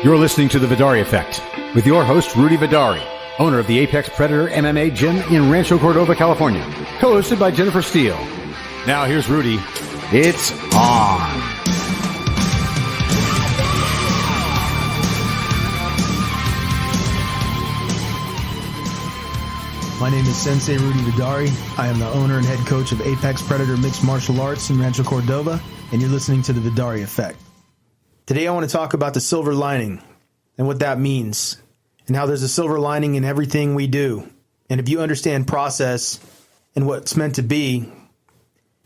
You're listening to The Vidaurri Effect with your host, Rudy Vidaurri, owner of the Apex Predator MMA Gym in Rancho Cordova, California, co-hosted by Jennifer Steele. Now here's Rudy. It's on. My name is Sensei Rudy Vidaurri. I am the owner and head coach of Apex Predator Mixed Martial Arts in Rancho Cordova, and you're listening to The Vidaurri Effect. Today I want to talk about the silver lining and what that means and how there's a silver lining in everything we do. And if you understand process and what's meant to be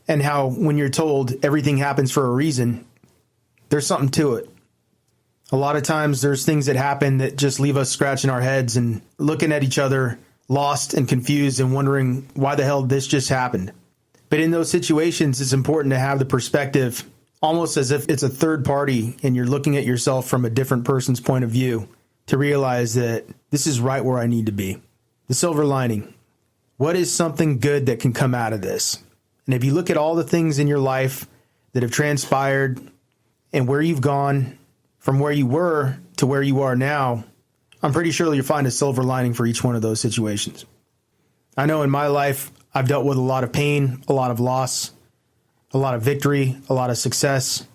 and how when you're told everything happens for a reason, there's something to it. A lot of times there's things that happen that just leave us scratching our heads and looking at each other lost and confused and wondering why the hell this just happened. But in those situations, it's important to have the perspective almost as if it's a third party and you're looking at yourself from a different person's point of view to realize that this is right where I need to be. The silver lining. What is something good that can come out of this? And if you look at all the things in your life that have transpired and where you've gone from where you were to where you are now, I'm pretty sure you'll find a silver lining for each one of those situations. I know in my life, I've dealt with a lot of pain, a lot of loss, a lot of victory, a lot of success.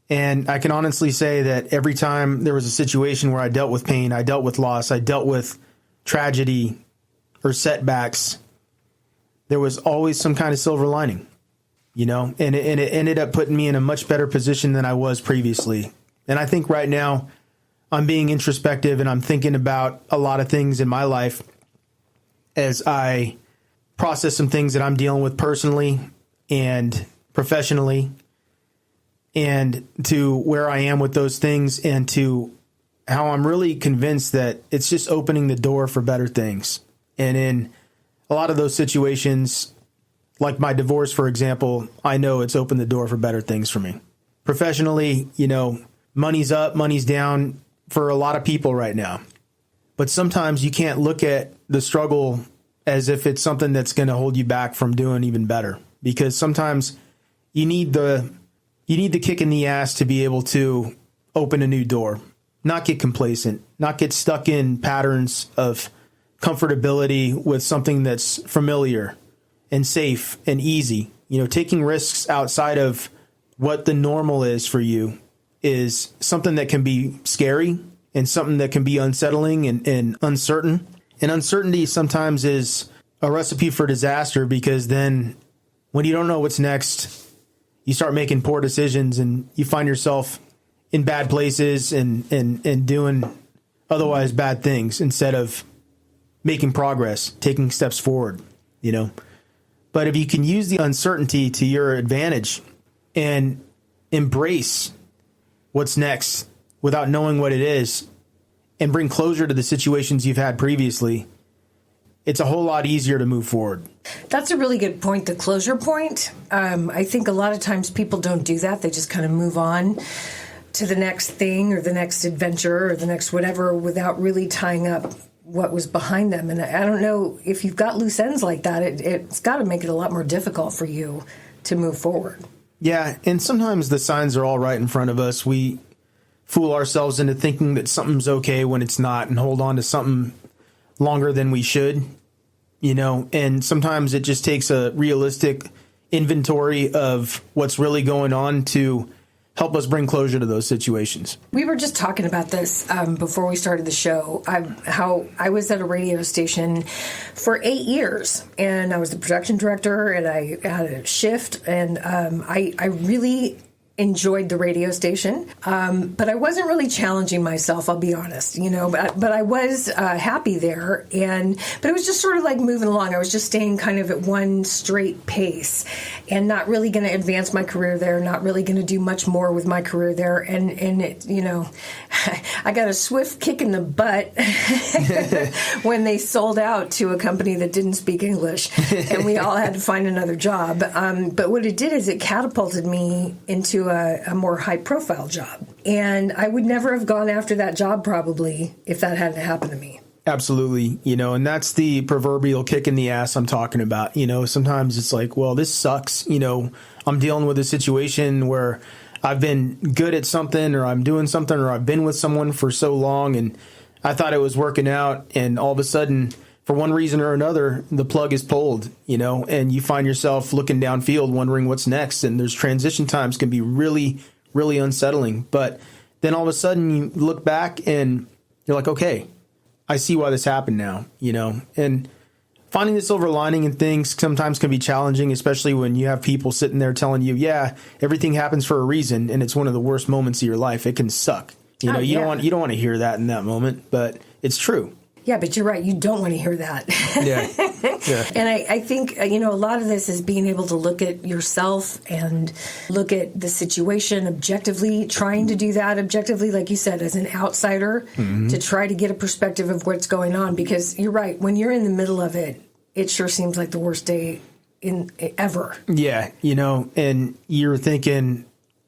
And I can honestly say that every time there was a situation where I dealt with pain, I dealt with loss, I dealt with tragedy or setbacks, there was always some kind of silver lining, you know, and it ended up putting me in a much better position than I was previously. And I think right now I'm being introspective and I'm thinking about a lot of things in my life as I process some things that I'm dealing with personally and professionally, and to where I am with those things, and to how I'm really convinced that it's just opening the door for better things. And in a lot of those situations, like my divorce, for example, I know it's opened the door for better things for me. Professionally, you know, money's up, money's down for a lot of people right now. But sometimes you can't look at the struggle as if it's something that's going to hold you back from doing even better. Because sometimes you need the kick in the ass to be able to open a new door, not get complacent, not get stuck in patterns of comfortability with something that's familiar and safe and easy. You know, taking risks outside of what the normal is for you is something that can be scary and something that can be unsettling and uncertain. And uncertainty sometimes is a recipe for disaster, because then when you don't know what's next, you start making poor decisions and you find yourself in bad places and doing otherwise bad things instead of making progress, taking steps forward, you know. But if you can use the uncertainty to your advantage and embrace what's next without knowing what it is and bring closure to the situations you've had previously, it's a whole lot easier to move forward. That's a really good point, the closure point. I think a lot of times people don't do that. They just kind of move on to the next thing or the next adventure or the next whatever without really tying up what was behind them. And I don't know, if you've got loose ends like that, it's got to make it a lot more difficult for you to move forward. Yeah, and sometimes the signs are all right in front of us. We fool ourselves into thinking that something's okay when it's not, and hold on to something longer than we should, you know. And sometimes it just takes a realistic inventory of what's really going on to help us bring closure to those situations. We were just talking about this before we started the show, how I was at a radio station for 8 years, and I was the production director, and I had a shift, and I really enjoyed the radio station, but I wasn't really challenging myself, I'll be honest, you know, but I was happy there, but it was just sort of like moving along. I was just staying kind of at one straight pace and not really going to advance my career there, not really going to do much more with my career there, and it, you know, I got a swift kick in the butt when they sold out to a company that didn't speak English, and we all had to find another job, but what it did is it catapulted me into a more high-profile job. And I would never have gone after that job probably if that hadn't happened to me. Absolutely. And that's the proverbial kick in the ass I'm talking about. Sometimes it's like, well, this sucks. I'm dealing with a situation where I've been good at something, or I'm doing something, or I've been with someone for so long and I thought it was working out. And all of a sudden, for one reason or another, the plug is pulled, and you find yourself looking downfield wondering what's next. And there's transition times can be really, really unsettling. But then all of a sudden you look back and you're like, okay, I see why this happened now, and finding the silver lining in things sometimes can be challenging, especially when you have people sitting there telling you, yeah, everything happens for a reason. And it's one of the worst moments of your life. It can suck. You don't want to hear that in that moment, but it's true. Yeah, but you're right. You don't want to hear that. Yeah. And I think, a lot of this is being able to look at yourself and look at the situation objectively, trying to do that objectively, like you said, as an outsider, to try to get a perspective of what's going on. Because you're right. When you're in the middle of it, it sure seems like the worst day ever. Yeah, and you're thinking,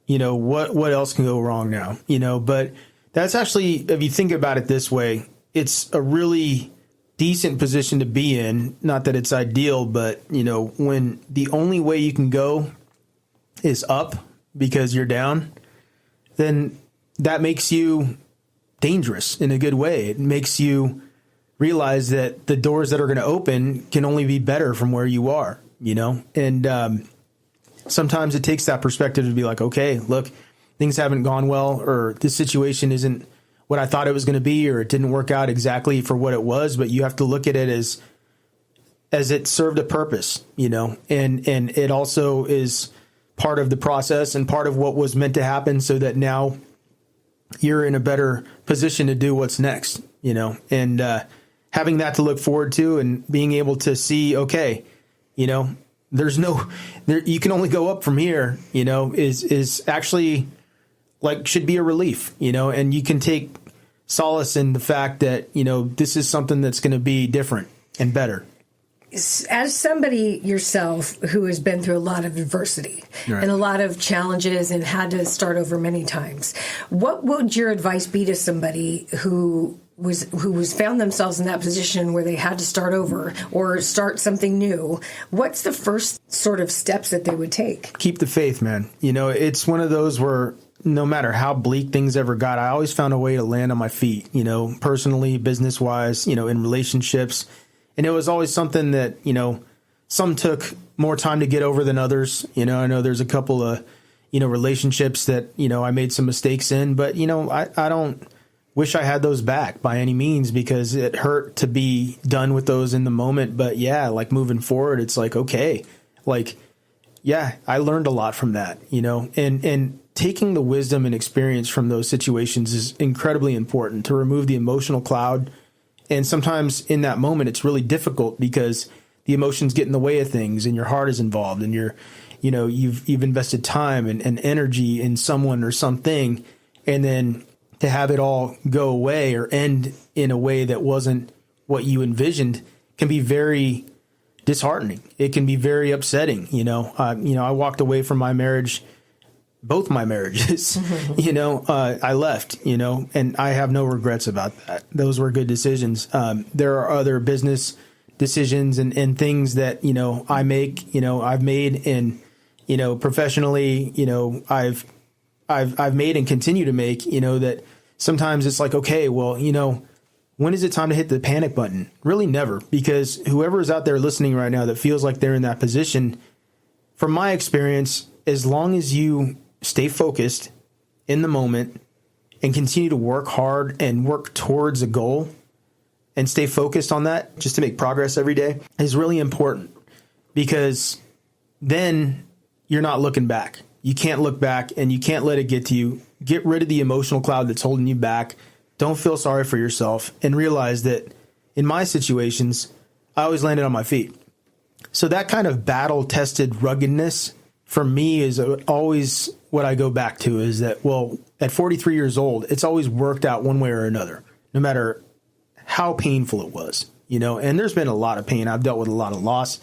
what else can go wrong now? But that's actually, if you think about it this way, it's a really decent position to be in. Not that it's ideal, but, when the only way you can go is up because you're down, then that makes you dangerous in a good way. It makes you realize that the doors that are going to open can only be better from where you are, and sometimes it takes that perspective to be like, okay, look, things haven't gone well, or this situation isn't what I thought it was going to be, or it didn't work out exactly for what it was, but you have to look at it as it served a purpose, and it also is part of the process and part of what was meant to happen, so that now you're in a better position to do what's next, and having that to look forward to and being able to see, okay, you can only go up from here, is actually should be a relief, and you can take solace in the fact that, this is something that's going to be different and better. As somebody yourself who has been through a lot of adversity and a lot of challenges and had to start over many times, what would your advice be to somebody who was found themselves in that position where they had to start over or start something new? What's the first sort of steps that they would take? Keep the faith, man. It's one of those where no matter how bleak things ever got, I always found a way to land on my feet, personally, business wise, in relationships. And it was always something that, some took more time to get over than others. I know there's a couple of, relationships that, I made some mistakes in, but, I don't wish I had those back by any means, because it hurt to be done with those in the moment. But yeah, moving forward, it's okay, yeah, I learned a lot from that, and taking the wisdom and experience from those situations is incredibly important to remove the emotional cloud. And sometimes in that moment, it's really difficult because the emotions get in the way of things, and your heart is involved, and you've invested time and energy in someone or something, and then to have it all go away or end in a way that wasn't what you envisioned can be very disheartening. It can be very upsetting. I walked away from my marriage, both my marriages, I left, and I have no regrets about that. Those were good decisions. There are other business decisions and things that, I make, I've made, and, professionally, I've made and continue to make, that sometimes it's okay, well, when is it time to hit the panic button? Really never, because whoever is out there listening right now that feels like they're in that position, from my experience, as long as you stay focused in the moment and continue to work hard and work towards a goal and stay focused on that just to make progress every day is really important, because then you're not looking back. You can't look back, and you can't let it get to you. Get rid of the emotional cloud that's holding you back. Don't feel sorry for yourself, and realize that in my situations, I always landed on my feet. So that kind of battle-tested ruggedness for me is always what I go back to, is that, well, at 43 years old, it's always worked out one way or another, no matter how painful it was, and there's been a lot of pain. I've dealt with a lot of loss.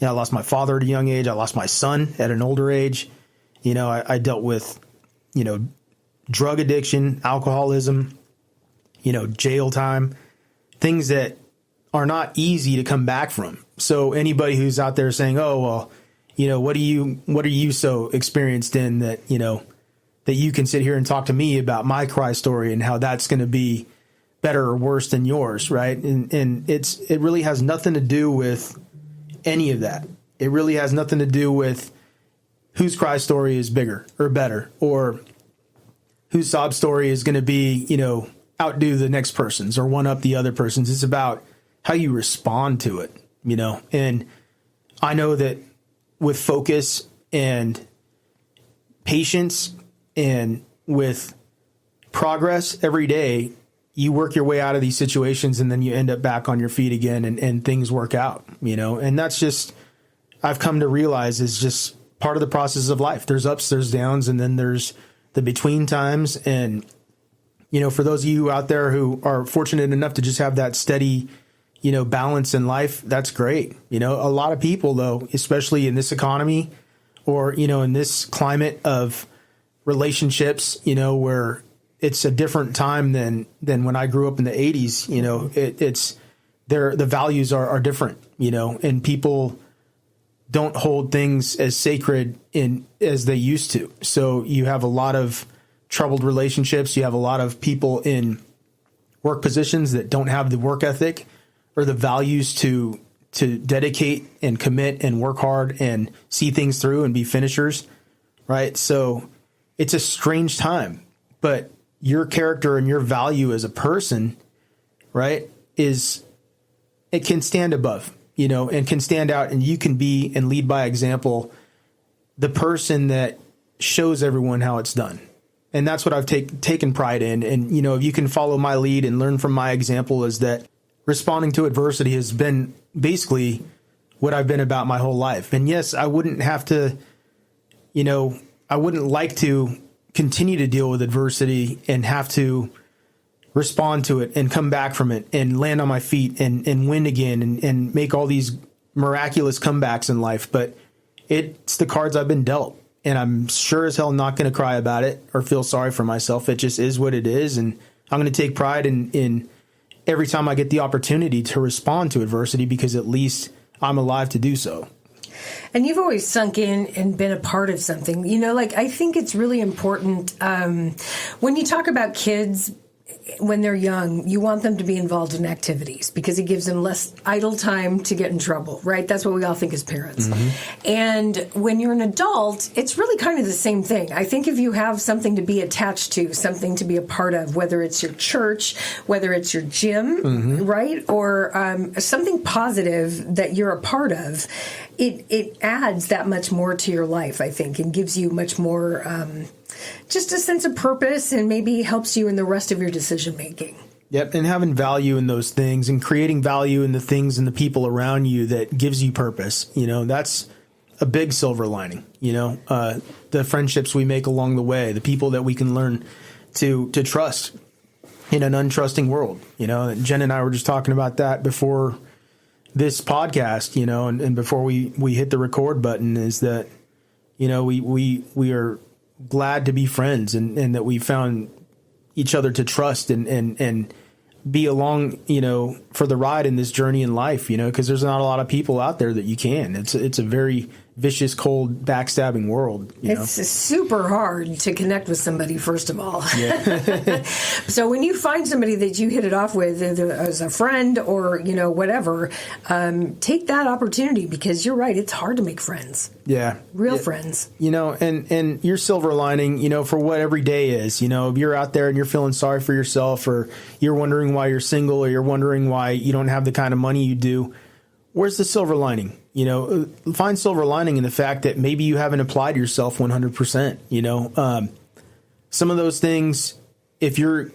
I lost my father at a young age. I lost my son at an older age. I dealt with, drug addiction, alcoholism, jail time, things that are not easy to come back from. So anybody who's out there saying, oh, well, what are you so experienced in that, that you can sit here and talk to me about my cry story and how that's going to be better or worse than yours, right? And it really has nothing to do with any of that. It really has nothing to do with whose cry story is bigger or better, or whose sob story is going to be, outdo the next person's or one up the other person's. It's about how you respond to it, and I know that with focus and patience and with progress every day, you work your way out of these situations and then you end up back on your feet again and things work out, and that's just, I've come to realize is just part of the process of life. There's ups, there's downs, and then there's the between times. And, for those of you out there who are fortunate enough to just have that steady, balance in life, that's great. A lot of people though, especially in this economy or, in this climate of relationships, where it's a different time than when I grew up in the 80s, the values are different, and people don't hold things as sacred as they used to. So you have a lot of troubled relationships. You have a lot of people in work positions that don't have the work ethic or the values to dedicate and commit and work hard and see things through and be finishers, right? So it's a strange time, but your character and your value as a person, right, it can stand above, and can stand out, and you can be and lead by example, the person that shows everyone how it's done. And that's what I've taken pride in. And, if you can follow my lead and learn from my example, is that responding to adversity has been basically what I've been about my whole life. And yes, I wouldn't have to, I wouldn't like to continue to deal with adversity and have to respond to it and come back from it and land on my feet and win again and make all these miraculous comebacks in life. But it's the cards I've been dealt, and I'm sure as hell not going to cry about it or feel sorry for myself. It just is what it is. And I'm going to take pride in every time I get the opportunity to respond to adversity, because at least I'm alive to do so. And you've always sunk in and been a part of something. I think it's really important when you talk about kids when they're young, you want them to be involved in activities because it gives them less idle time to get in trouble, right? That's what we all think as parents. Mm-hmm. And when you're an adult, it's really kind of the same thing. I think if you have something to be attached to, something to be a part of, whether it's your church, whether it's your gym, mm-hmm. right? Or something positive that you're a part of, it adds that much more to your life, I think, and gives you much more just a sense of purpose, and maybe helps you in the rest of your decision making. Yep, and having value in those things and creating value in the things and the people around you that gives you purpose. That's a big silver lining. The friendships we make along the way, the people that we can learn to trust in an untrusting world. Jen and I were just talking about that before this podcast, and before we hit the record button, is that, we are glad to be friends and that we found each other to trust and be along, for the ride in this journey in life, because there's not a lot of people out there that you can. It's a very vicious, cold, backstabbing world. It's super hard to connect with somebody, first of all. Yeah. So when you find somebody that you hit it off with as a friend or, whatever, take that opportunity, because you're right. It's hard to make friends. Yeah. Real friends. And your silver lining, for what every day is, if you're out there and you're feeling sorry for yourself, or you're wondering why you're single, or you're wondering why you don't have the kind of money you do, where's the silver lining? Find silver lining in the fact that maybe you haven't applied yourself 100%. Some of those things, if you're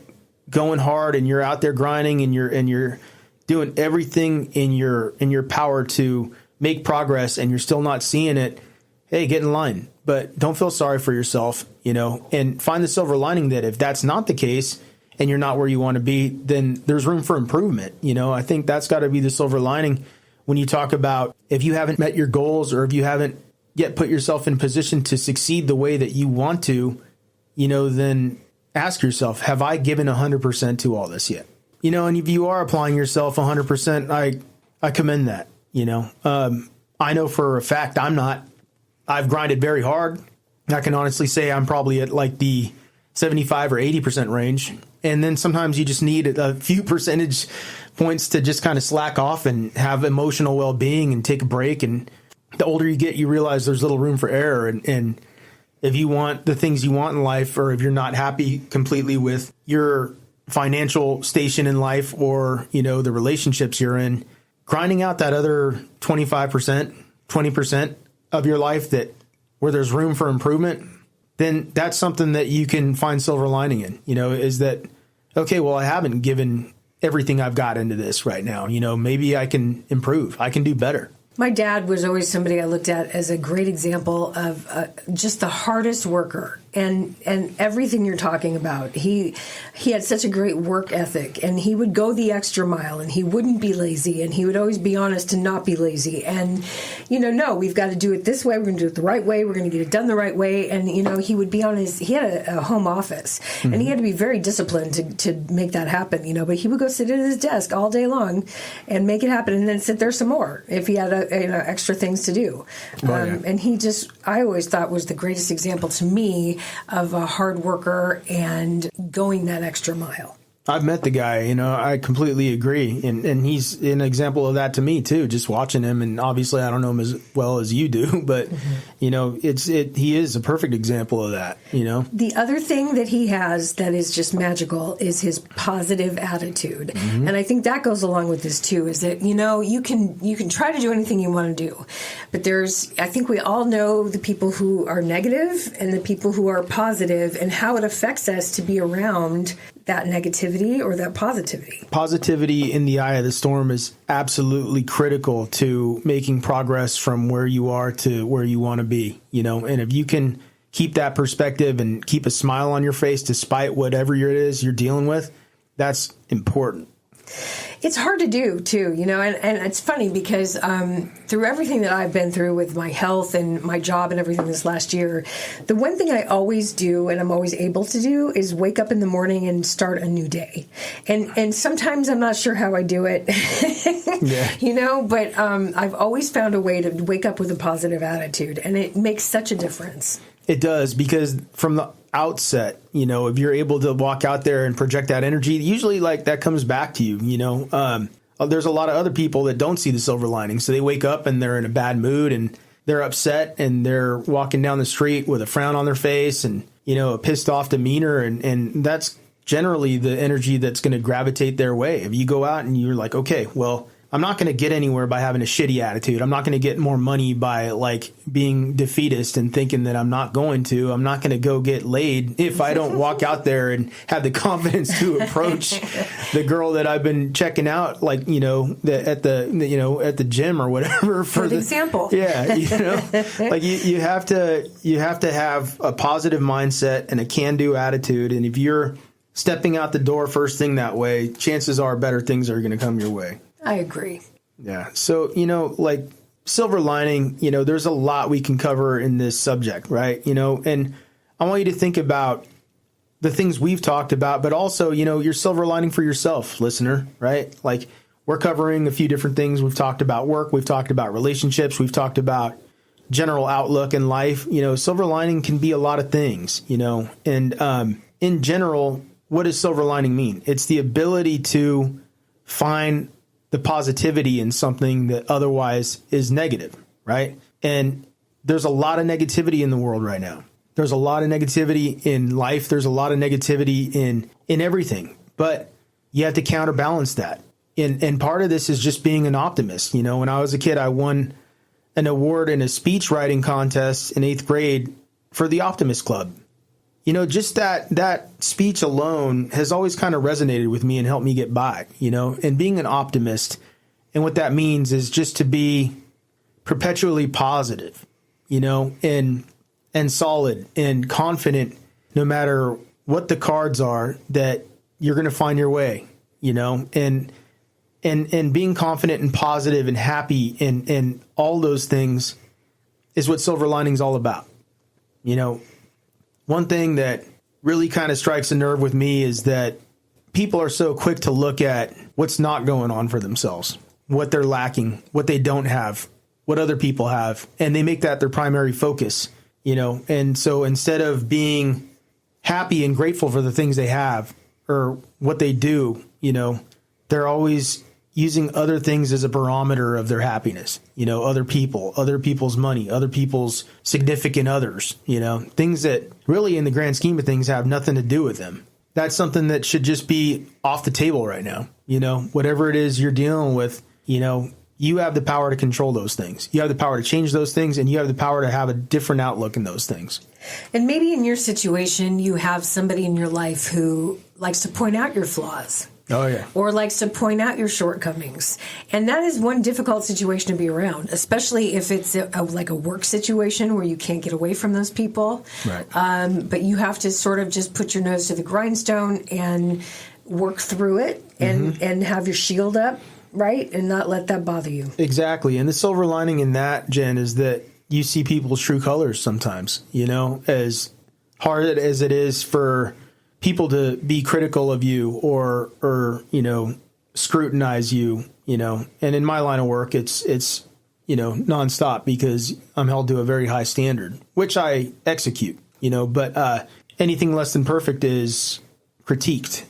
going hard and you're out there grinding and you're doing everything in your power to make progress and you're still not seeing it, hey, get in line. But don't feel sorry for yourself, and find the silver lining that if that's not the case and you're not where you want to be, then there's room for improvement. I think that's got to be the silver lining. When you talk about if you haven't met your goals, or if you haven't yet put yourself in position to succeed the way that you want to, then ask yourself, have I given 100% to all this yet? And if you are applying yourself 100%, I commend that, I know for a fact I've grinded very hard. I can honestly say I'm probably at like the 75 or 80% range. And then sometimes you just need a few percentage points to just kind of slack off and have emotional well-being and take a break. And the older you get, you realize there's little room for error. And if you want the things you want in life, or if you're not happy completely with your financial station in life or, the relationships you're in, grinding out that other 25%, 20% of your life where there's room for improvement, then that's something that you can find silver lining in, is that, okay, well, I haven't given everything I've got into this right now. Maybe I can improve. I can do better. My dad was always somebody I looked at as a great example of just the hardest worker, and everything you're talking about. He had such a great work ethic, and he would go the extra mile, and he wouldn't be lazy, and he would always be honest to not be lazy. And no, we've got to do it this way. We're going to do it the right way. We're going to get it done the right way. And he would be on he had a home office, and he had to be very disciplined to make that happen. But he would go sit at his desk all day long and make it happen, and then sit there some more if he had extra things to do. And I always thought was the greatest example to me of a hard worker and going that extra mile. I've met the guy, I completely agree. And he's an example of that to me too, just watching him. And obviously I don't know him as well as you do, but he is a perfect example of that, The other thing that he has that is just magical is his positive attitude. Mm-hmm. And I think that goes along with this too, is that, you can try to do anything you want to do, but I think we all know the people who are negative and the people who are positive, and how it affects us to be around that negativity or that positivity. Positivity in the eye of the storm is absolutely critical to making progress from where you are to where you want to be, and if you can keep that perspective and keep a smile on your face despite whatever it is you're dealing with, that's important. It's hard to do, too, and it's funny because through everything that I've been through with my health and my job and everything this last year, the one thing I always do and I'm always able to do is wake up in the morning and start a new day. And sometimes I'm not sure how I do it, but I've always found a way to wake up with a positive attitude, and it makes such a difference. It does, because from the outset, if you're able to walk out there and project that energy, usually that comes back to you, there's a lot of other people that don't see the silver lining. So they wake up and they're in a bad mood and they're upset and they're walking down the street with a frown on their face and, a pissed off demeanor. And that's generally the energy that's going to gravitate their way. If you go out and you're like, okay, well, I'm not going to get anywhere by having a shitty attitude. I'm not going to get more money by being defeatist and thinking that I'm not going to go get laid if I don't walk out there and have the confidence to approach the girl that I've been checking out, at the gym or whatever. For the example. Yeah. You have to have a positive mindset and a can-do attitude. And if you're stepping out the door first thing that way, chances are better things are going to come your way. I agree. Yeah. So, silver lining, there's a lot we can cover in this subject, right? And I want you to think about the things we've talked about, but also, your silver lining for yourself, listener, right? We're covering a few different things. We've talked about work. We've talked about relationships. We've talked about general outlook in life. Silver lining can be a lot of things, and in general, what does silver lining mean? It's the ability to find the positivity in something that otherwise is negative, right? And there's a lot of negativity in the world right now. There's a lot of negativity in life. There's a lot of negativity in everything, but you have to counterbalance that. And part of this is just being an optimist. When I was a kid, I won an award in a speech writing contest in 8th grade for the Optimist Club. Just that speech alone has always kind of resonated with me and helped me get by, and being an optimist. And what that means is just to be perpetually positive, and solid and confident, no matter what the cards are, that you're going to find your way, and being confident and positive and happy and all those things is what silver lining's all about. One thing that really kind of strikes a nerve with me is that people are so quick to look at what's not going on for themselves, what they're lacking, what they don't have, what other people have, and they make that their primary focus, And so instead of being happy and grateful for the things they have or what they do, they're always using other things as a barometer of their happiness, other people, other people's money, other people's significant others, things that really in the grand scheme of things have nothing to do with them. That's something that should just be off the table right now. Whatever it is you're dealing with, you have the power to control those things. You have the power to change those things, and you have the power to have a different outlook in those things. And maybe in your situation, you have somebody in your life who likes to point out your flaws. Oh, yeah. Or likes to point out your shortcomings. And that is one difficult situation to be around, especially if it's like a work situation where you can't get away from those people. Right. But you have to sort of just put your nose to the grindstone and work through it and have your shield up, right? And not let that bother you. Exactly. And the silver lining in that, Jen, is that you see people's true colors sometimes, as hard as it is for people to be critical of you or scrutinize you, and in my line of work, it's nonstop because I'm held to a very high standard, which I execute, but anything less than perfect is critiqued,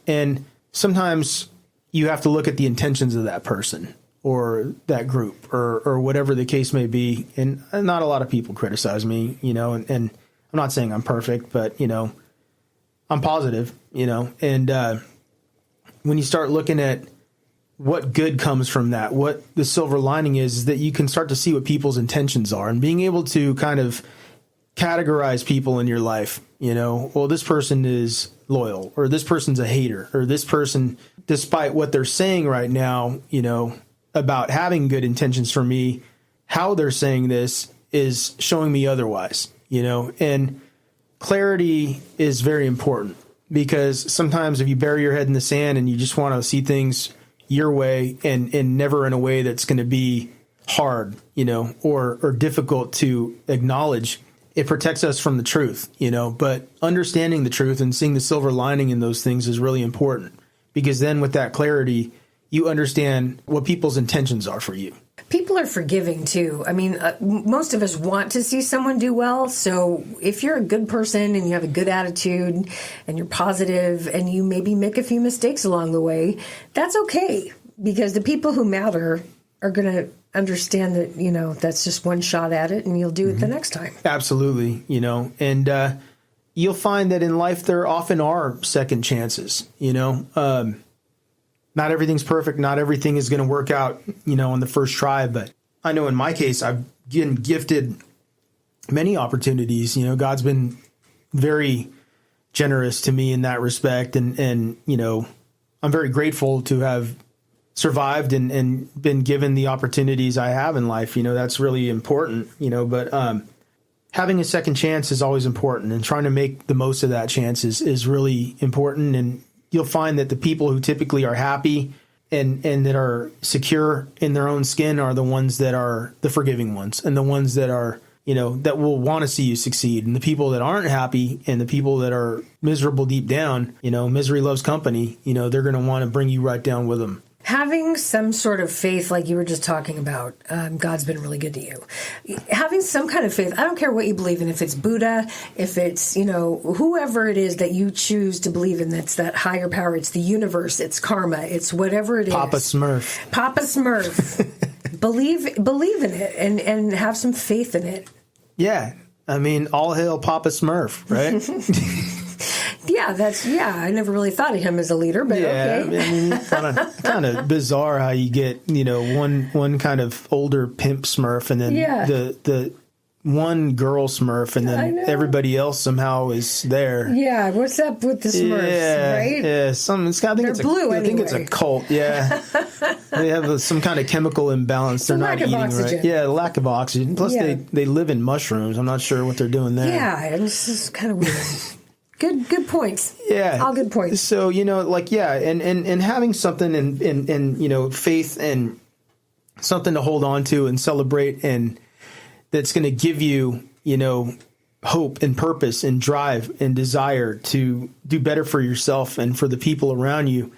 and sometimes you have to look at the intentions of that person or that group or whatever the case may be. And not a lot of people criticize me, and I'm not saying I'm perfect, but, I'm positive, and when you start looking at what good comes from that, what the silver lining is that you can start to see what people's intentions are and being able to kind of categorize people in your life, well, this person is loyal or this person's a hater or this person, despite what they're saying right now, about having good intentions for me, how they're saying this is showing me otherwise, and clarity is very important because sometimes if you bury your head in the sand and you just want to see things your way and never in a way that's going to be hard, or difficult to acknowledge, it protects us from the truth, but understanding the truth and seeing the silver lining in those things is really important because then with that clarity, you understand what people's intentions are for you. People are forgiving, too. I mean, most of us want to see someone do well. So if you're a good person and you have a good attitude and you're positive and you maybe make a few mistakes along the way, that's okay because the people who matter are going to understand that, that's just one shot at it and you'll do it the next time. Absolutely. And you'll find that in life there often are second chances, Not everything's perfect. Not everything is going to work out, on the first try. But I know in my case, I've been gifted many opportunities. God's been very generous to me in that respect. And I'm very grateful to have survived and been given the opportunities I have in life. That's really important, but having a second chance is always important. And trying to make the most of that chance is really important. And you'll find that the people who typically are happy and that are secure in their own skin are the ones that are the forgiving ones and the ones that are, that will want to see you succeed. And the people that aren't happy and the people that are miserable deep down, misery loves company, they're going to want to bring you right down with them. Having some sort of faith, like you were just talking about, God's been really good to you. Having some kind of faith, I don't care what you believe in, if it's Buddha, if it's, whoever it is that you choose to believe in, that's that higher power, it's the universe, it's karma, it's whatever it is. Papa Smurf. Papa Smurf. believe in it and have some faith in it. Yeah. I mean, all hail Papa Smurf, right? Yeah, I never really thought of him as a leader, but okay. I mean, kind of bizarre how you get, one kind of older pimp Smurf and then the one girl Smurf and then everybody else somehow is there. Yeah, what's up with the Smurfs, right? Yeah, I think it's a cult, yeah. They have some kind of chemical imbalance. They're not eating right. Yeah, lack of oxygen. Plus they live in mushrooms. I'm not sure what they're doing there. Yeah, it's just kind of weird. Good points. Yeah. All good points. So, and having something and faith and something to hold on to and celebrate and that's going to give you, hope and purpose and drive and desire to do better for yourself and for the people around you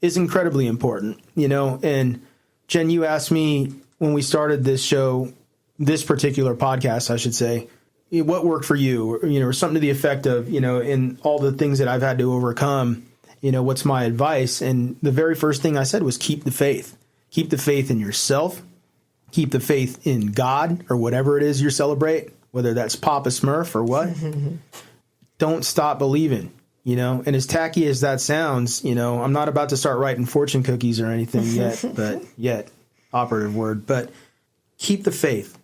is incredibly important, And Jen, you asked me when we started this show, this particular podcast, I should say, what worked for you, or something to the effect of, in all the things that I've had to overcome, what's my advice? And the very first thing I said was keep the faith. Keep the faith in yourself. Keep the faith in God or whatever it is you celebrate, whether that's Papa Smurf or what. Don't stop believing, And as tacky as that sounds, I'm not about to start writing fortune cookies or anything yet, operative word, but keep the faith.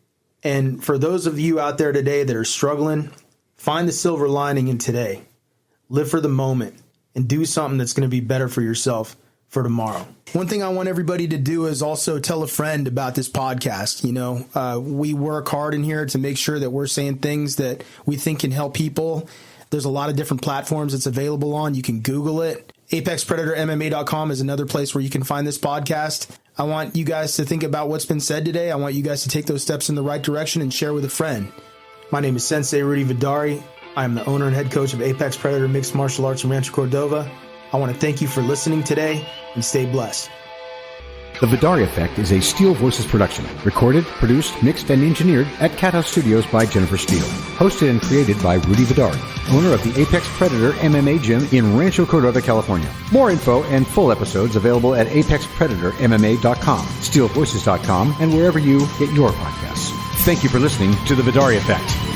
And for those of you out there today that are struggling, find the silver lining in today. Live for the moment and do something that's going to be better for yourself for tomorrow. One thing I want everybody to do is also tell a friend about this podcast. We work hard in here to make sure that we're saying things that we think can help people. There's a lot of different platforms it's available on. You can Google it. ApexPredatorMMA.com is another place where you can find this podcast. I want you guys to think about what's been said today. I want you guys to take those steps in the right direction and share with a friend. My name is Sensei Rudy Vidaurri. I am the owner and head coach of Apex Predator Mixed Martial Arts in Rancho Cordova. I want to thank you for listening today and stay blessed. The Vidaurri Effect is a Steel Voices production, recorded, produced, mixed, and engineered at Cat House Studios by Jennifer Steele. Hosted and created by Rudy Vidaurri, owner of the Apex Predator MMA Gym in Rancho Cordova, California. More info and full episodes available at ApexPredatorMMA.com, SteelVoices.com, and wherever you get your podcasts. Thank you for listening to The Vidaurri Effect.